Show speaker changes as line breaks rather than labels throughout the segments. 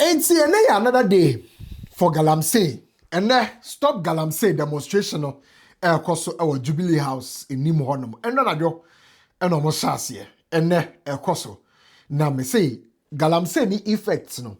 And see, another day for Galamsey. And stop Galamsey demonstration course our Jubilee House in Nim Honum. And none of you and almost here. And course. Now me say Galamsey ni effects no.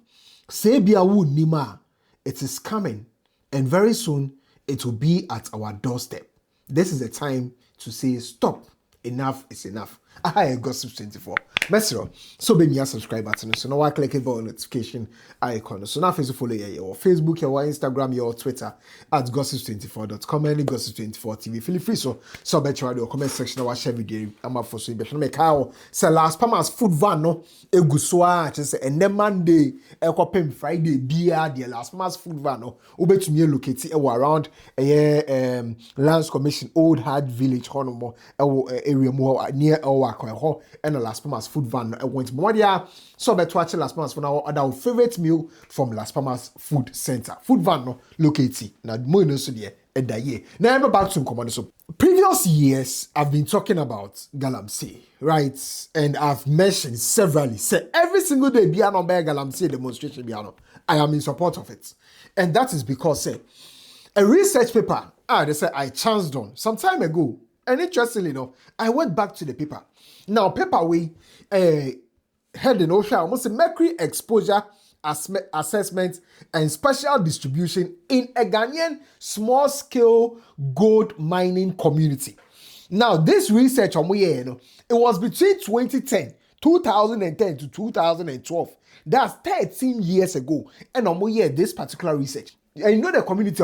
Say be a wood nima. It is coming. And very soon it will be at our doorstep. This is the time to say stop. Enough is enough. I Gossip 24. Mesro. So be me a subscribe button. So now I click the notification icon. So now Facebook follow your Facebook, your Instagram, your Twitter at gossip24.com and gossip24 TV. Feel free so bet you the comment section or share video. I'm up for so you make how say last Palmer's food van no eguswa just and then Monday ekopem Friday beer the last Palmer's food van no obetumi locate e around Lands Commission Old Hard Village honomo area more near our and the Las Palmas food van went more there. So bet watch Las Palmas for now our favorite meal from Las Palmas Food Center. Food van no locate now more no so there and that year. Now I'm back to command. So previous years I've been talking about Galamsey, right? And I've mentioned severally. Say every single day be an Galamsey demonstration piano. I am in support of it. And that is because a research paper they say I chanced on some time ago. And interestingly, I went back to the paper. Now, paper we had an ocean almost a mercury exposure assessment and special distribution in a Ghanaian small-scale gold mining community. Now, this research it was between 2010 to 2012. That's 13 years ago. And this particular research. And you know the community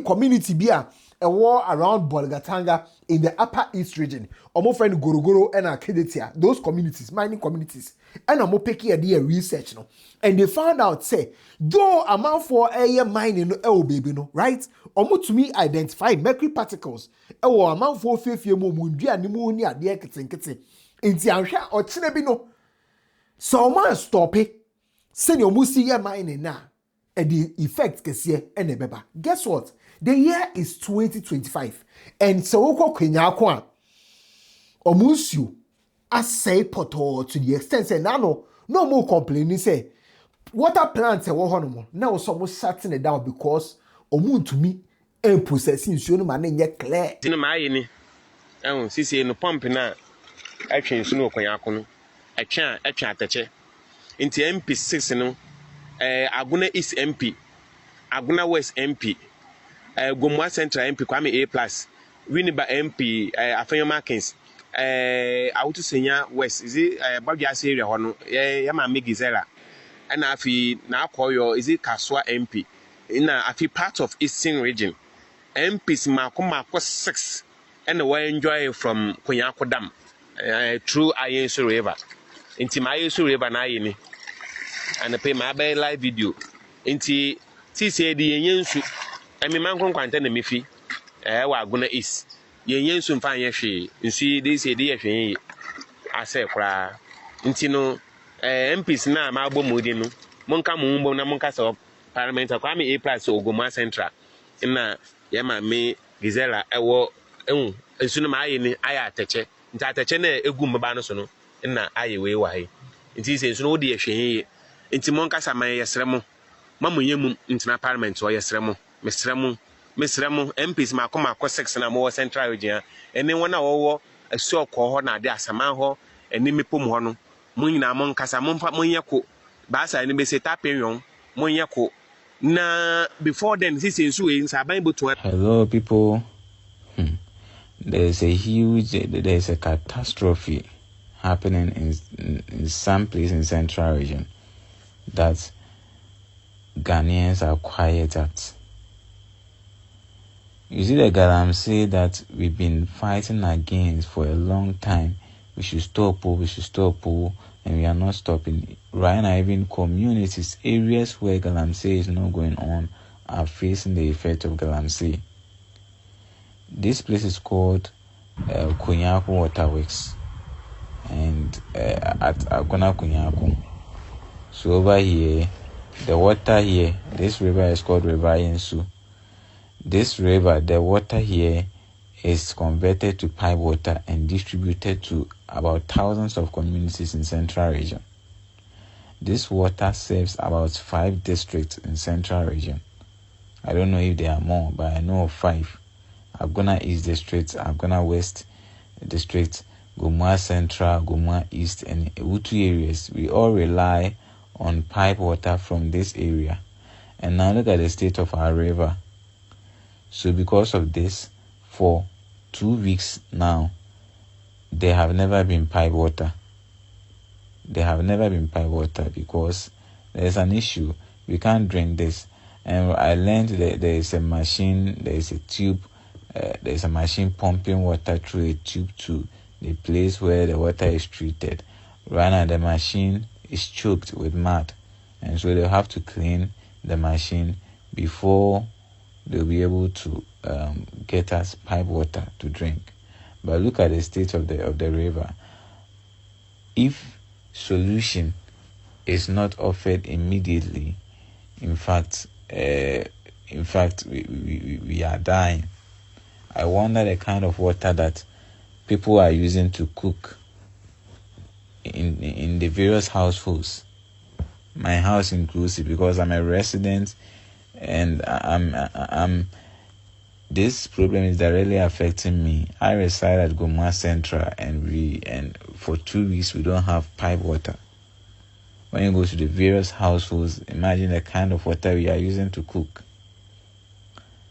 community be a war around Bolgatanga in the Upper East region. Omo friend Gorogoro and Akedetia, those communities, mining communities. And Omo peki a research no. And they found out say, though amount for a mining no baby no, right? Omo to me identify mercury particles. Amount for fefe mo mundia ni mo ni ade kete. Inti anhwa o chinebi no. So Omo stop it. Send your musi ye mining na. And the effect kesiye ene beba. Guess what? The year is 2025. And so Kenya kwa omusu asay poto to the extent say no more complaining say water plants e now some shutting it down because omun to me and processing so no man yet clear.
Tino my ni sisi no pump na atwen so no Kenya no atwa atache nti MP6 no Aguna East MP, Aguna West MP, Gomwa Central MP, Kwame A+, Winneba MP, Afenyo Markins, Auto Senya West, is it Bagias area, Yama Migizera, and Afi now Koyo, is it Kaswa MP, in Afi part of Eastern region, MPs Makoma 6, and we enjoy from Konyako Dam, through Ayensu River, into my River Naini. And pay my live video. Inti TCD yensu. I mean man kwanta na mefi. Wa guna is. Yensu mfa yehwe. Nsi dey say dey yehwe. Ase kra. Inti no MPs na ma agbo modi no. Monka mo mbo na monka so parliament Kwame A+ Ogoma Central. Na ye ma me Gizela ewo ensu no ma aye ni aya ateche. Nti ateche na egu mbaba no so no. Na aye we wa he. Inti say ensu no de yehwe. Inti monka sama yesremo mamu yemu intina parliament o yesremo mesremo MPs makoma 6 na mo central region ene wona wo asu okọ ho na de asama ho ene mepom ho no munyina monka sa monfa monyeko ba sa ene be se tapenyon monyeko na before then this is so aban botu.
Hello people. There's a catastrophe happening in some place in central region that Ghanaians are quiet at. You see the Galamsey that we've been fighting against for a long time. We should stop, and we are not stopping. Right now, even communities, areas where Galamsey is not going on, are facing the effect of Galamsey. This place is called Kunyaku Waterworks, and at Agona Kunyaku. So over here, the water here, this river is called River Yensu. This river, the water here is converted to pipe water and distributed to about thousands of communities in central region. this water serves about 5 districts in Central Region. I don't know if there are more, but I know of 5. Agona East District, Agona West District, Gomua Central, Gomua East, and Utu areas. We all rely on pipe water from this area. And now look at the state of our river. So because of this, for 2 weeks now, there have never been pipe water. There have never been pipe water because there's an issue. We can't drink this. And I learned that there is a machine, there is a tube, there's a machine pumping water through a tube to the place where the water is treated. Right now, the machine is choked with mud. And so they'll have to clean the machine before they'll be able to get us pipe water to drink. But look at the state of the river. If solution is not offered immediately, in fact, we are dying. I wonder the kind of water that people are using to cook in the various households. My house inclusive, because I'm a resident, and I'm this problem is directly affecting me. I reside at Gomua Central, and for 2 weeks we don't have pipe water. When you go to the various households, imagine the kind of water we are using to cook.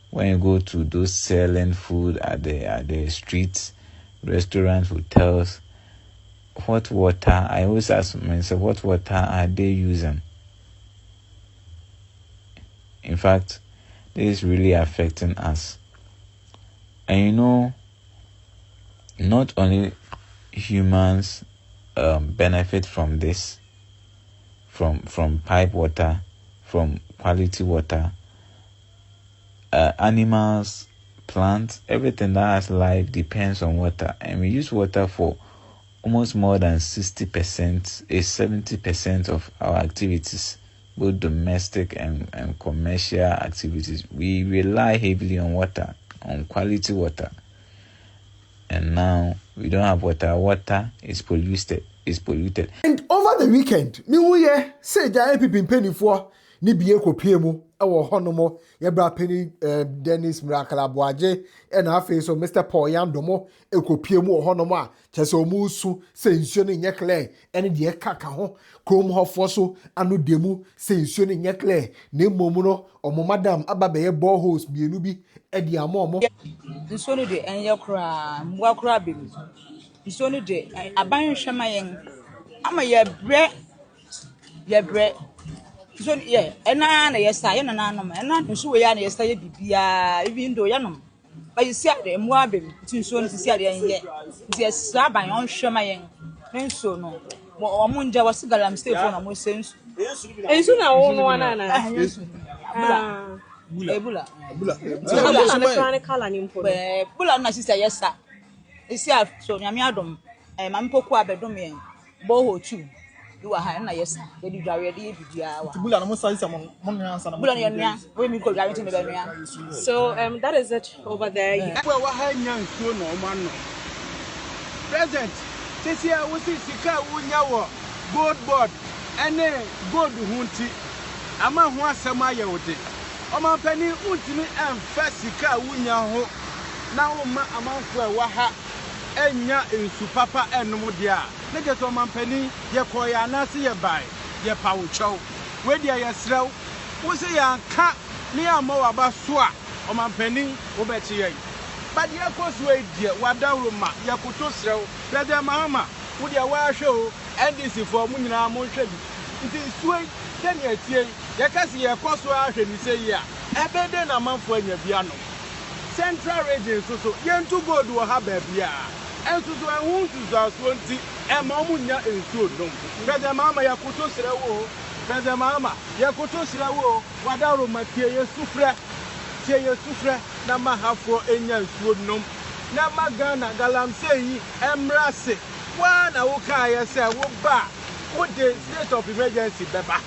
When you go to those selling food at the streets, restaurants, hotels, what water? I always ask myself, what water are they using? In fact, this is really affecting us. And you know, not only humans benefit from this, from pipe water, from quality water, animals, plants, everything that has life depends on water. And we use water for almost more than 60%, 70% of our activities, both domestic and commercial activities. We rely heavily on water, on quality water. And now we don't have water. Water is polluted.
And over the weekend, me we say that people penny for ni biye ko piemu ewo honomo ye bra penny Dennis Mrakalaboaje and afi so Mr. Paul Yandomo eko piemu honomo a chese omusu se nsuo ne nye clear ene de kaka ho krom hofo so anu demu se nsuo ne nye clear na momu no omo madam ababe boreholes bienu bi e de amomo
nsuo no de enye kra mwa kra bem nsuo no de aban hwema yen ama ye bre so yeah ena na yesa ye na nanom ena nsu we ya na yesa ye bibia even though yanom but you see ade mu abem nsu no si ade ye nti yesa ban on hwema yen nsu no mo nja wasi GALAMSEY phone na mo sensu
ensu na wo no ana na
bula
ana kala ni mpo
bula na sister yesa esi so nyame adom mampoku abedom yen boho tu you are na yes they do already bibia wa
bula na mo sai se mo nyansa na
bula na nya we mi ko guarantee me be nya
so that is it over there
we wa ha nya nsuo no o man no present sisi a wo sika wo nya wo gold board ene gold hunti ama ho asem aye wode o man pani untimi emfa sika wo nya ho na wo ma amanfo e wa ha enya ensu papa enom dia na je so man pani ye koya na se ye bai ye pawo chow we dia ye srew wo se ya ka ni ama wa ba so a o man pani wo be chi ye ba dia ko so e die wa dawro ma ye koto srew president mahama wo dia wa hwe o NDC for mu nyina mo hwe bi nti suoi ten ye tie ye ka se ye ko so a hwe ni se ye a ebe de na manfo anya bia no Central Region so yentu gold wo ha ba bia ensusu ehunsu zaso nti emamunya ensuo dom president mama yakoto srewo president mama yakoto srewo wadaro matie yesufre na mahafo enya ensuo nom na magana GALAMSEY emrase wa na wo ka yese wo ba wo the state of emergency beba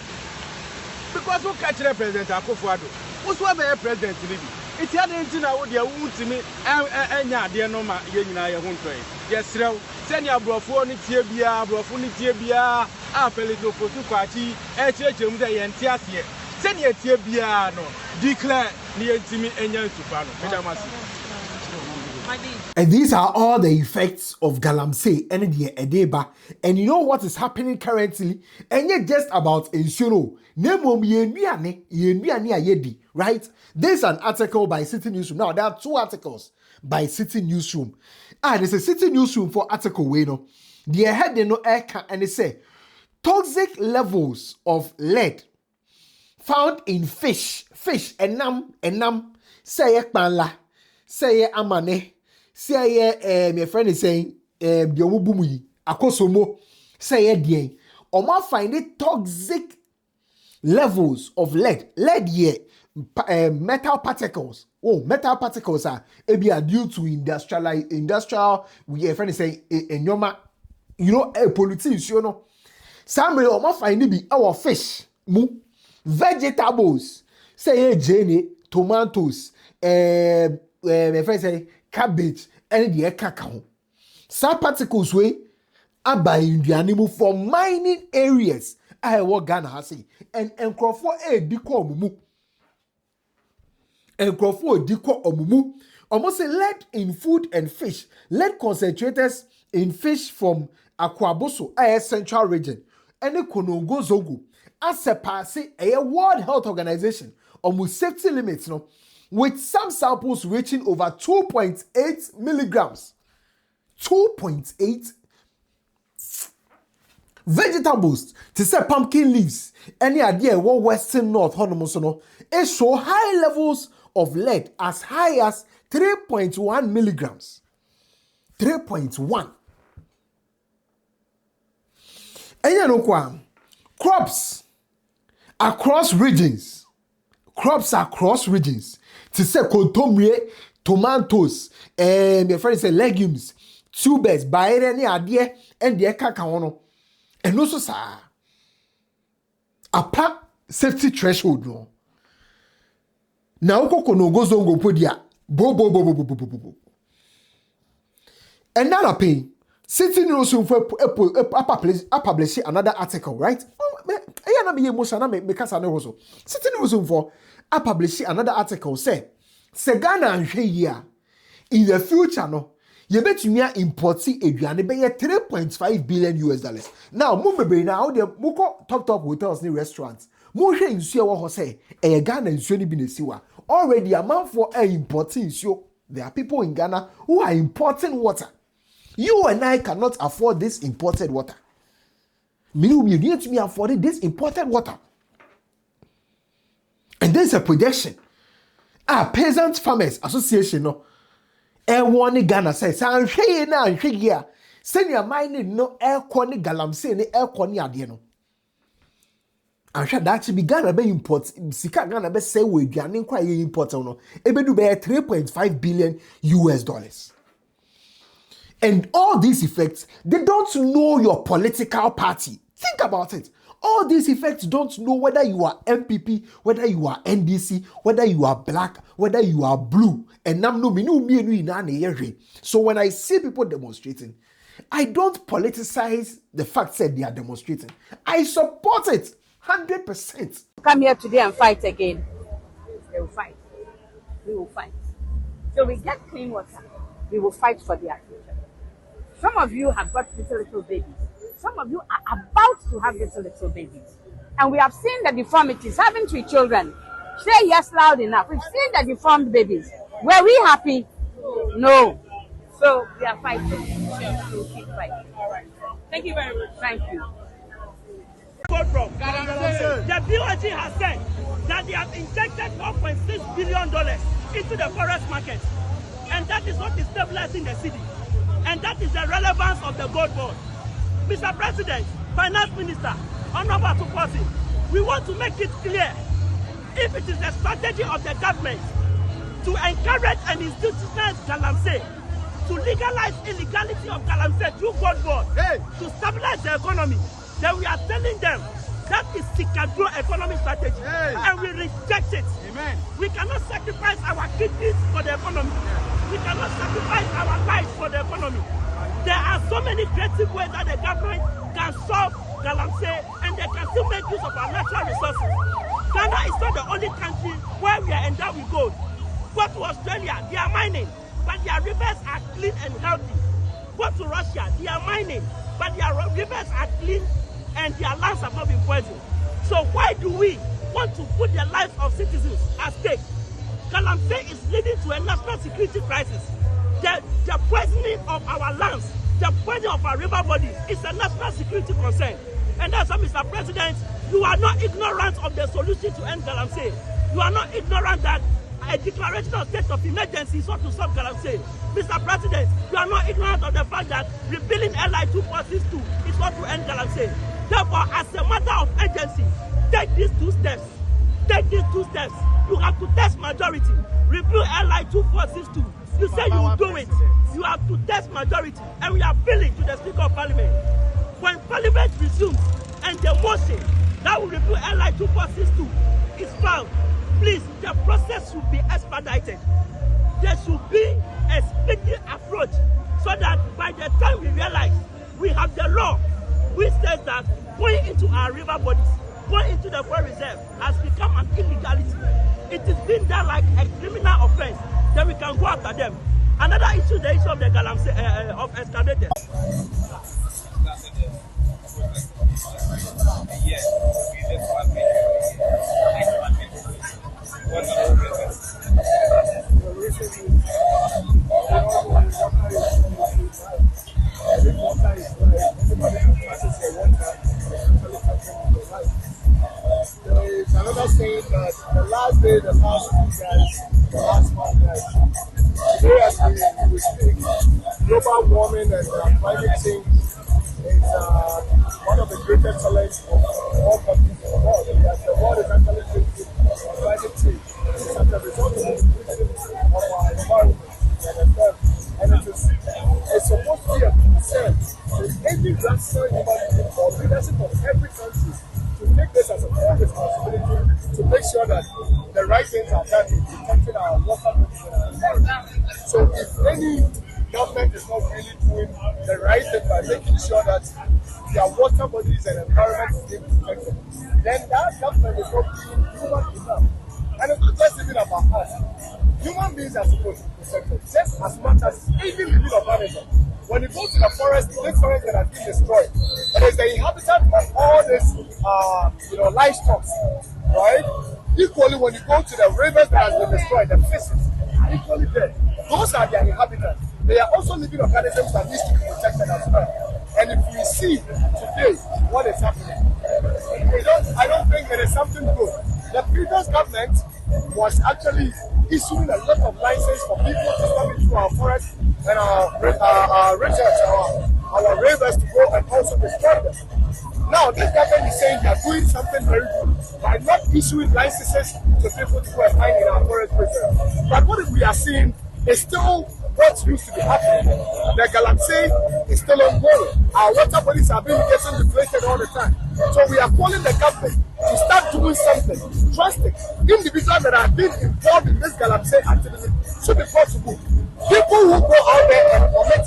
because wo catch the president Akufo-Addo wo so be president ni bi It's the engine I would to me and ya no ma yenina ya huntoy. Yes, real. Send your brofoni tibia, brofoni tibia, apelido for two party, HHM day and Tiasia. Send your tibia no. Declare near to me and yan to
And these are all the effects of Galamsey and the Edeba. And you know what is happening currently? And yet just about Insuro. Right? There's an article by City Newsroom. Now, there are 2 articles by City Newsroom. There's a City Newsroom for article way no. The head they know air and they say toxic levels of lead found in fish, enam, say ekpanla, say amane. Say my friend is saying the omubumuyi akosomo say dien oma find it toxic levels of lead here metal particles are due to industrial we friend is saying enyoma you know politics you know some oma find it be our fish mu vegetables say jenny tomatoes my friend say cabbage and the cacao. Some particles way are by Indianimu for mining areas. I work Ghana has and for a deco mumu. And for deco omumu. Almost a lead in food and fish. Lead concentrators in fish from Akwaboso, a central region. And the Konongo Zogu. As a passe a World Health Organization almost safety limits no. With some samples reaching over 2.8 milligrams. 2.8 vegetables, to say pumpkin leaves, any idea what Western North Honomosono, it show high levels of lead as high as 3.1 milligrams. 3.1. And you know, crops across regions. To say kontomire, tomatoes, and my friend say legumes, tubers, bayere any idea, and the cacao. And also, sir, a safety threshold. No. Now, no goes on go podia. Bo. And now, I pay. City Newsroom for publish another article, right? I am be emotional, make us also. City Newsroom for I publish another article say Ghana and here in the future no you bet you import aduane be 3.5 billion US dollars. Now move be now the muko top hotels ni restaurants mo hwe nsuo wo ho say Ghana nsuo ni bi na siwa already amount for importing nsuo. There are people in Ghana who are importing water. You and I cannot afford this imported water. You need to be affording this imported water. And there's a projection. Peasant Farmers Association no. One Ghana says, I'm saying now, I'm saying send your mind no air corny galamsey ni air corny adieno. I'm sure that should be Ghana be import. Sika Ghana be say we Ghana quite import no. Ebe do be 3.5 billion US dollars. And all these effects, they don't know your political party. Think about it. All these effects don't know whether you are MPP, whether you are NDC, whether you are black, whether you are blue. And so when I see people demonstrating, I don't politicize the fact that they are demonstrating. I support it 100%.
Come here today and fight again. They will fight. We will fight. So we get clean water. We will fight for their future. Some of you have got little babies. Some of you are about to have little babies. And we have seen the deformities, having 3 children. Say yes loud enough. We've seen the deformed babies. Were we happy? No. So we are fighting. We'll keep fighting.
All right. Thank you very much.
Thank you.
The BOG has said that they have injected $1.6 billion into the forest market. And that is what is stabilizing the city. And that is the relevance of the gold board. Mr. President, Finance Minister, Honorable Advocacy, we want to make it clear if it is the strategy of the government to encourage and institutionalize Galamsey, to legalize illegality of Galamsey through gold board, to stabilize the economy, then we are telling them That is Sikadro economic strategy, and we reject it.
Amen.
We cannot sacrifice our kidneys for the economy. We cannot sacrifice our lives for the economy. There are so many creative ways that the government can solve Galamsey, and they can still make use of our natural resources. Ghana is not the only country where we are endowed with gold. Go to Australia, they are mining, but their rivers are clean and healthy. Go to Russia, they are mining, but their rivers are clean and their lands have not been poisoned. So why do we want to put the lives of citizens at stake? Galamsey is leading to a national security crisis. The poisoning of our lands, the poisoning of our river bodies is a national security concern. And that's why, Mr. President, you are not ignorant of the solution to end Galamsey. You are not ignorant that a declaration of state of emergency is what to solve Galamsey. Mr. President, you are not ignorant of the fact that repealing LI 2462 is what to end Galamsey. Therefore, as a matter of urgency, take these two steps. Take these two steps. You have to test majority. Repeal LI 2462. You say you will do it. You have to test majority. And we are appealing to the Speaker of Parliament. When Parliament resumes and the motion that will repeal LI 2462 is found, please, the process should be expedited. There should be a speedy approach so that by the time we realize we have the law which says that going into our river bodies, going into the forest reserve has become an illegality. It is being done like a criminal offense. Then we can go after them. Another issue, the issue of the Galamsey of excavators.
There is another saying that the last day, the last two guys, the last one guys. Today, as we speak, global warming and climate change is one of the greatest challenges of all countries in the world. As the world is actually facing climate change, it's as a result of the depletion of our environment and it's supposed to be a concern to every rational human being or leadership of every country to take this as a full responsibility to make sure that the right things are done in protecting our water bodies and our environment. So if any government is not really doing the right thing by making sure that their water bodies and environment is being protected, then that government is not being human enough. And it's not just even about us. Human beings are supposed to be protected just as much as even living organisms. When you go to the forest, this forest that has been destroyed, it is the inhabitant of all this, livestock, right? Equally, when you go to the rivers that has been destroyed, the fishes are equally there. Those are their inhabitants. They are also living organisms that need to be protected as well. And if we see today what is happening, I don't think it is something good. The previous government was actually issuing a lot of licenses for people to come into our forests and our rivers to go and also destroy them. Now, this government is saying they are doing something very good by not issuing licenses to people to go and mine in our forest reserve. But what we are seeing is still what used to be happening. The Galamsey is still ongoing. Our water bodies are being getting depleted all the time. So we are calling the government to start doing something drastic. Individuals that have been involved in this Galamsey activity should be brought to book. People who go out there and commit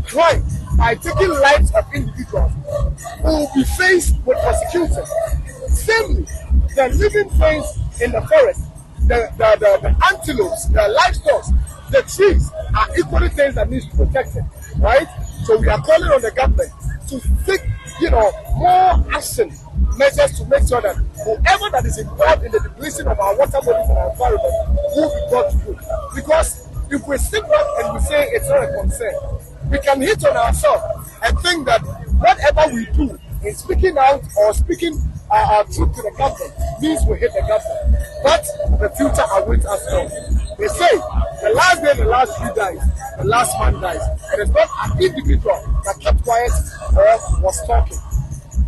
crime by taking lives of individuals will be faced with prosecution. Same, the living things in the forest, the antelopes, the livestock, the trees are equally things that need to be protected, right? So we are calling on the government to take, more action measures to make sure that whoever that is involved in the depletion of our water bodies and our environment will be brought to book. Because if we sit back and we say it's not a concern, we can hit on ourselves and think that whatever we do in speaking out or speaking our truth to the government means we hit the government. But the future awaits us all. They say the last day, the last few dies, the last man dies. It is not an individual that kept quiet or was talking.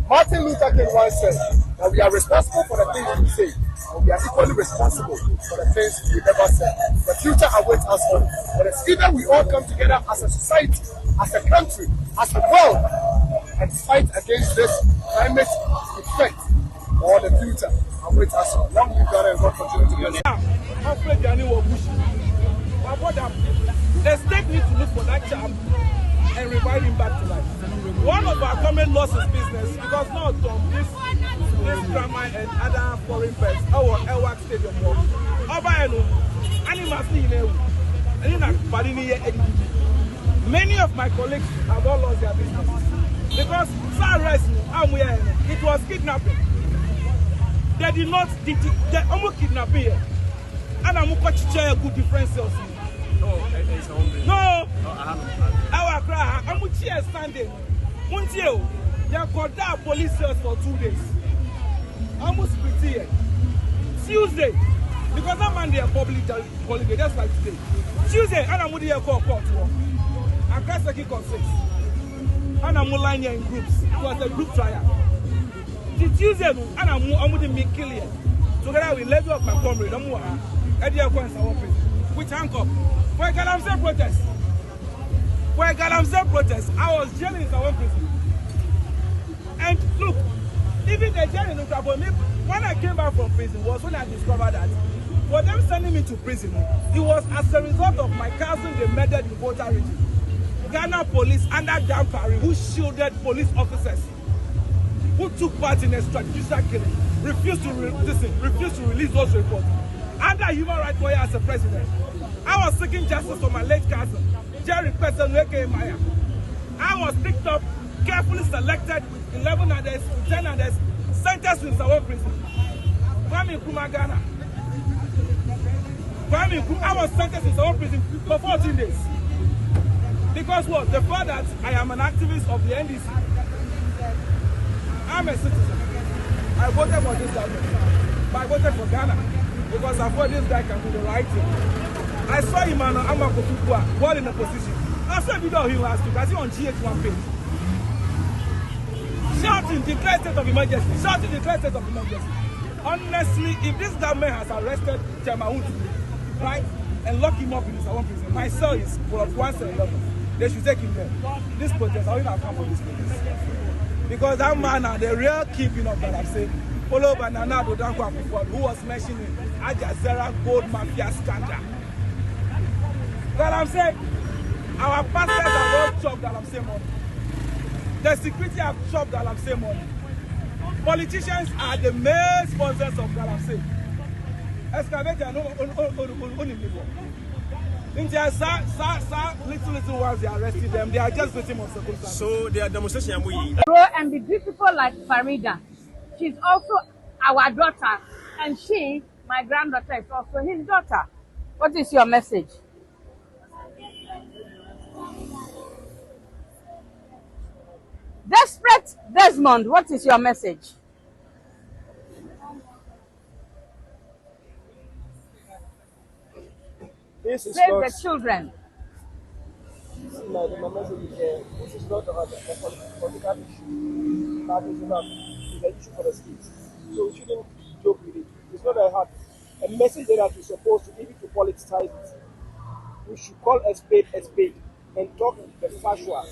Martin Luther King once said that we are responsible for the things we say, and we are equally responsible for the things we never said. The future awaits us all. But it's either we all come together as a society, as a country, as a world, and fight against this climate effect or the future. I'm with us. Long live Ghana and God continue to bless.
The state needs to look for that child and revive him back to life. One of our common lost is business because now this drama and other foreign birds, our Elwak Stadium, many of my colleagues have all lost their businesses because it was kidnapping. They did not, they almost kidnapping here. And I'm going to good differentials. No, our cry, I'm standing. Muntio, they got that police for 2 days. Almost pretty. Tuesday, because I'm on their public holiday, just like today. Tuesday, and I'm with the court. I guess I kick on 6. And I'm lying in groups. It was a group trial. The Tuesday, and I'm with the killing. Together we let up my comrade, which handcuff. For Galamsey protest. I was jailing in Southern prison. And look, even the jail in Ukraine, when I came back from prison was when I discovered that for them sending me to prison, it was as a result of my cousin they murdered in Volta region. Ghana police under Dan Parry who shielded police officers who took part in a strategic killing, refused to release those reports. Under human rights lawyer as a president, I was seeking justice for my late cousin, Jerry Pesenweke Maya. I was picked up, carefully selected with 11 others, 10 others, sentenced in Sawan prison. Kwame Nkrumah, Ghana. I was sentenced in Sawan prison for 14 days. Because what? The fact that I am an activist of the NDC. I'm a citizen. I voted for this government. But I voted for Ghana. Because I thought this guy can do the right thing. I saw him on Amakokukwa, ball in the position. I saw a video of him last week. I see on GH1 page. Shouting, declare state of emergency. Shouting, declare state of emergency. Honestly, if this government has arrested Chamahutu, right, and locked him up in his own prison, my cell is full of 111. They should take him there. This protest, I will not come for this protest. Because that man, the real keeping of that, I'm saying, followed by Nana Dodanko Akufo-Addo, who was mentioning Al Jazeera gold mafia scandal. Galamsey, our pastors have all chopped Galamsey money. The security have chopped Galamsey money. Politicians are the main sponsors of Galamsey. Excavator, little ones, they arrested them. They are just victims of circumstances.
So they are demonstration.
Grow and be beautiful like Farida. She's also our daughter, and she, my granddaughter, is also his daughter. What is your message? Desperate Desmond, what is your message?
This is
Save
not,
the children.
my message is this is not a political issue. That is not. It's an issue for the state. So we shouldn't joke with it. It's not a message that we're supposed to, even to politicize it. We should call a spade and talk the factual.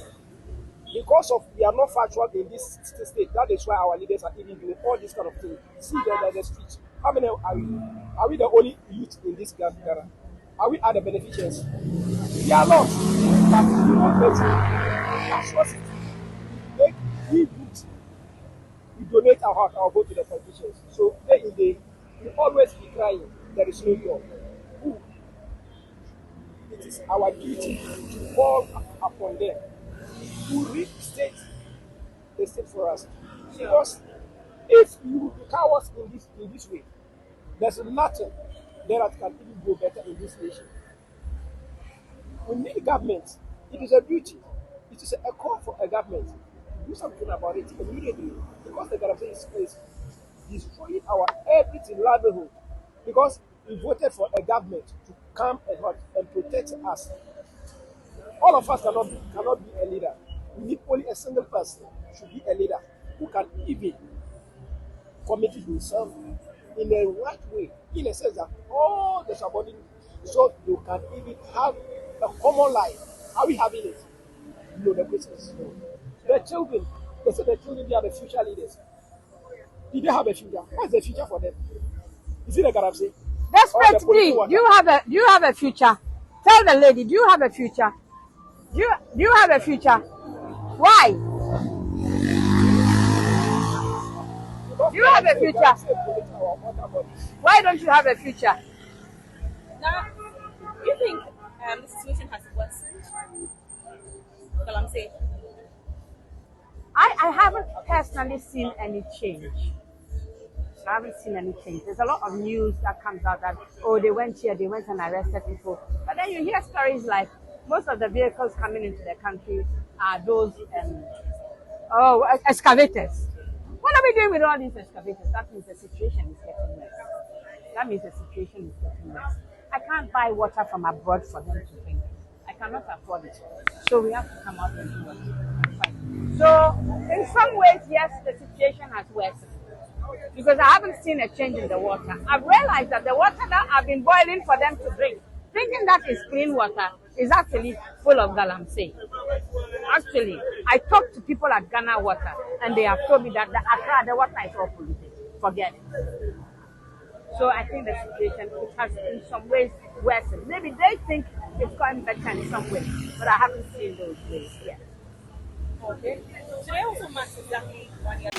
Because of we are not factual in this state, that is why our leaders are even doing all this kind of thing. See the streets. How many are we? Are we the only youth in this Ghana? Are we the beneficiaries? We are lost. But we want to make we donate our heart, our vote to the politicians. So day in day, we always be crying. There is no God. It is our duty to call upon them to reinstate the state for us. Because if you cowards in this way, there's nothing that can even go better in this nation. We need government. It is a duty. It is a call for a government to do something about it immediately. Because the government is destroying our everything livelihood. Because we voted for a government to come and protect us. All of us cannot be a leader. We need only a single person should be a leader who can even commit himself in a right way, in a sense that all the subordinates, so you can even have a common life. Are we having it? No, the question is no. The children, they say the children, they are the future leaders.
Did they have a future? What's the future for them? Is it a Galamsey?
Desperate D, do you have a future? Tell the lady, do you have a future? Do you have a future? Why? Do you have a future? Why don't you have a future?
Now, do you think the situation has worsened? Galamsey.
I haven't personally seen any change. I haven't seen any change. There's a lot of news that comes out that, oh, they went here, they went and arrested people. But then you hear stories like most of the vehicles coming into the country are those excavators. What are we doing with all these excavators? That means the situation is getting worse. I can't buy water from abroad for them to drink. I cannot afford it. So we have to come out and do what we fight. So in some ways, yes, the situation has worsened. Because I haven't seen a change in the water. I've realized that the water that I've been boiling for them to drink, thinking that is clean water, is actually full of galamsey. Actually, I talked to people at Ghana Water, and they have told me that the water is all polluted. Forget it. So I think the situation, it has in some ways worsened. Maybe they think it's gotten better in some ways, but I haven't seen those ways yet.
Okay. Today also marks exactly 1 year.